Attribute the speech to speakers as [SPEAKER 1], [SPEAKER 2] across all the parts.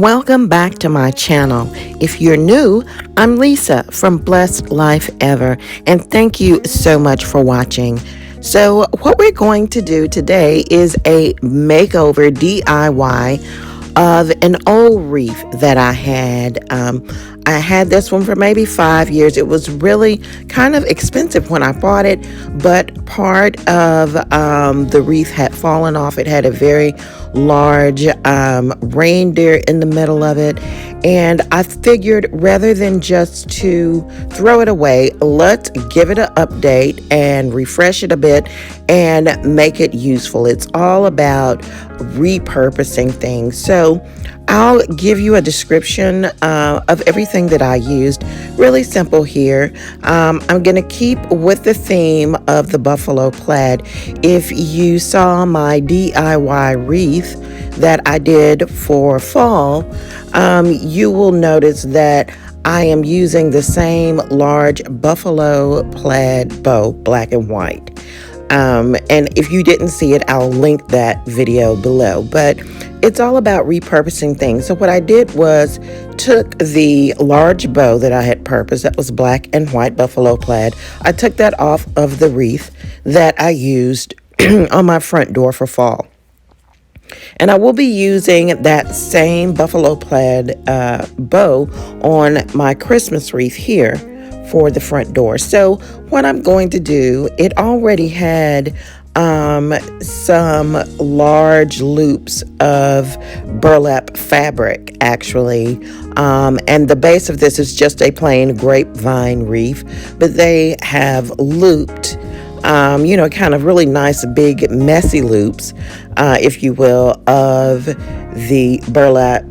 [SPEAKER 1] Welcome back to my channel. If you're new, I'm Lisa from Blessed Life Ever, and thank you so much for watching. So what we're going to do today is a makeover DIY of an old wreath that I had. I had this one for maybe 5 years. It was really kind of expensive when I bought it, but part of the wreath had fallen off. It had a very large reindeer in the middle of it, and I figured rather than just to throw it away, let's give it an update and refresh it a bit and make it useful. It's all about repurposing things. So I'll give you a description of everything that I used. Really simple here. I'm going to keep with the theme of the buffalo plaid. If you saw my DIY wreath that I did for fall, you will notice that I am using the same large buffalo plaid bow, black and white. And if you didn't see it, I'll link that video below. But it's all about repurposing things. So what I did was took the large bow that I had purposed, that was black and white buffalo plaid. I took that off of the wreath that I used on my front door for fall. And I will be using that same buffalo plaid bow on my Christmas wreath here for the front door. So what I'm going to do, it already had some large loops of burlap fabric actually, and the base of this is just a plain grapevine wreath, but they have looped kind of really nice big messy loops, if you will, of the burlap.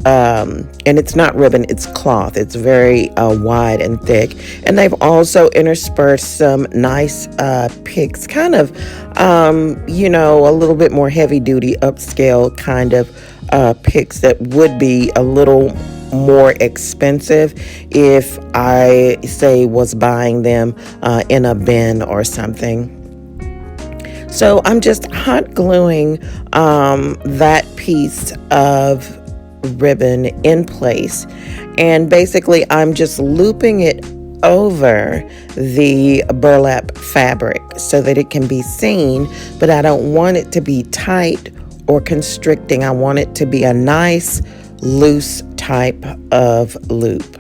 [SPEAKER 1] And it's not ribbon, it's cloth. It's very wide and thick. And they've also interspersed some nice pics, kind of, a little bit more heavy duty, upscale kind of pics that would be a little more expensive if I, say, was buying them in a bin or something. So I'm just hot gluing that piece of ribbon in place, and basically I'm just looping it over the burlap fabric so that it can be seen, but I don't want it to be tight or constricting. I want it to be a nice loose type of loop.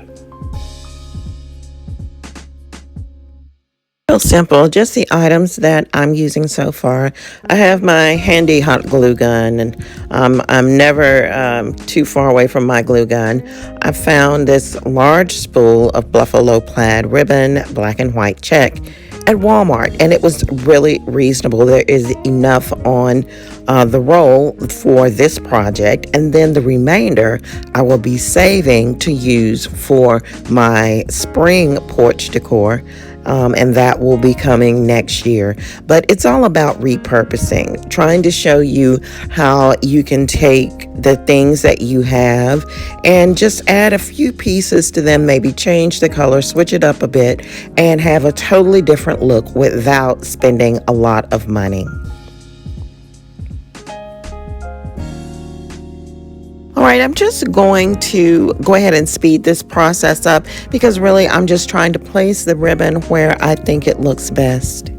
[SPEAKER 1] Real simple, just the items that I'm using so far. I have my handy hot glue gun, and I'm never too far away from my glue gun. I found this large spool of buffalo plaid ribbon, black and white check, at Walmart, and it was really reasonable. There is enough on the roll for this project, and then the remainder I will be saving to use for my spring porch decor. And that will be coming next year. But it's all about repurposing, trying to show you how you can take the things that you have and just add a few pieces to them, maybe change the color, switch it up a bit, and have a totally different look without spending a lot of money. All right, I'm just going to go ahead and speed this process up because really I'm just trying to place the ribbon where I think it looks best.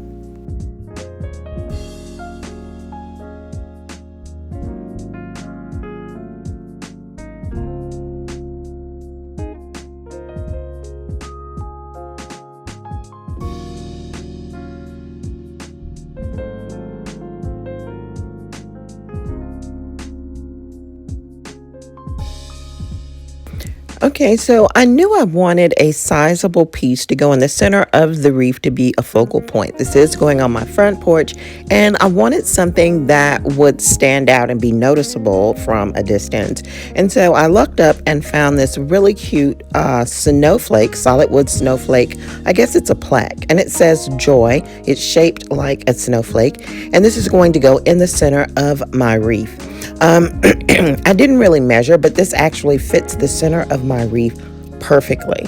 [SPEAKER 1] Okay, so I knew I wanted a sizable piece to go in the center of the wreath to be a focal point. This is going on my front porch, and I wanted something that would stand out and be noticeable from a distance. And so I looked up and found this really cute snowflake, solid wood snowflake. I guess it's a plaque, and it says Joy. It's shaped like a snowflake, and this is going to go in the center of my wreath. I didn't really measure, but this actually fits the center of my wreath perfectly.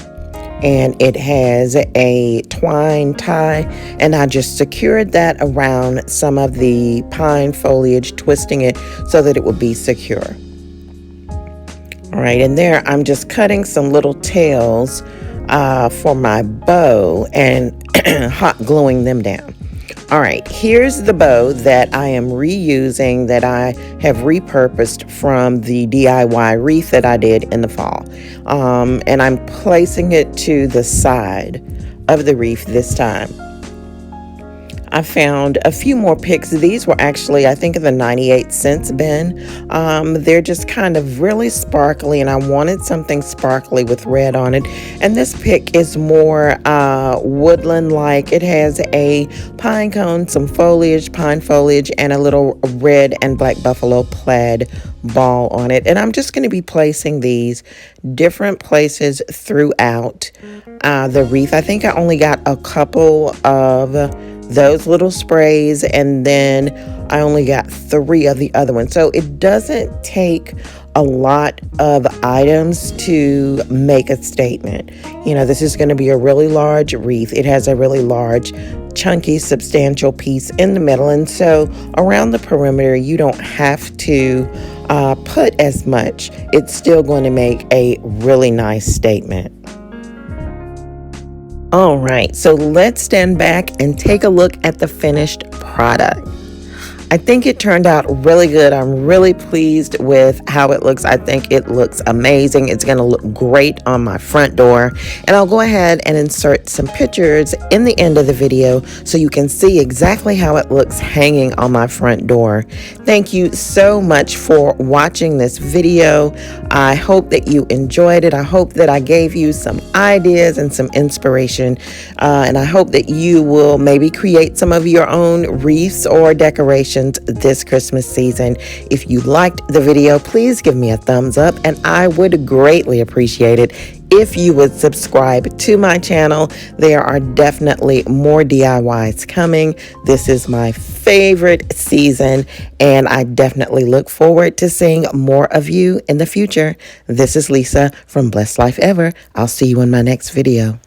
[SPEAKER 1] And it has a twine tie, and I just secured that around some of the pine foliage, twisting it so that it would be secure. All right, and there I'm just cutting some little tails for my bow and hot gluing them down. All right, here's the bow that I am reusing, that I have repurposed from the DIY wreath that I did in the fall. And I'm placing it to the side of the wreath this time. I found a few more picks. These were actually, I think, in the 98 cents bin. They're just kind of really sparkly, and I wanted something sparkly with red on it. And this pick is more woodland-like. It has a pine cone, some foliage, pine foliage, and a little red and black buffalo plaid ball on it. And I'm just going to be placing these different places throughout the wreath. I think I only got a couple of those little sprays, and then I only got 3 of the other ones. So it doesn't take a lot of items to make a statement. You know, this is going to be a really large wreath. It has a really large, chunky, substantial piece in the middle, and so around the perimeter you don't have to put as much. It's still going to make a really nice statement. All right, so let's stand back and take a look at the finished product. I think it turned out really good. I'm really pleased with how it looks. I think it looks amazing. It's going to look great on my front door. And I'll go ahead and insert some pictures in the end of the video so you can see exactly how it looks hanging on my front door. Thank you so much for watching this video. I hope that you enjoyed it. I hope that I gave you some ideas and some inspiration. And I hope that you will maybe create some of your own wreaths or decorations this Christmas season. If you liked the video, please give me a thumbs up, and I would greatly appreciate it if you would subscribe to my channel. There are definitely more DIYs coming. This is my favorite season, and I definitely look forward to seeing more of you in the future. This is Lisa from Blessed Life Ever. I'll see you in my next video.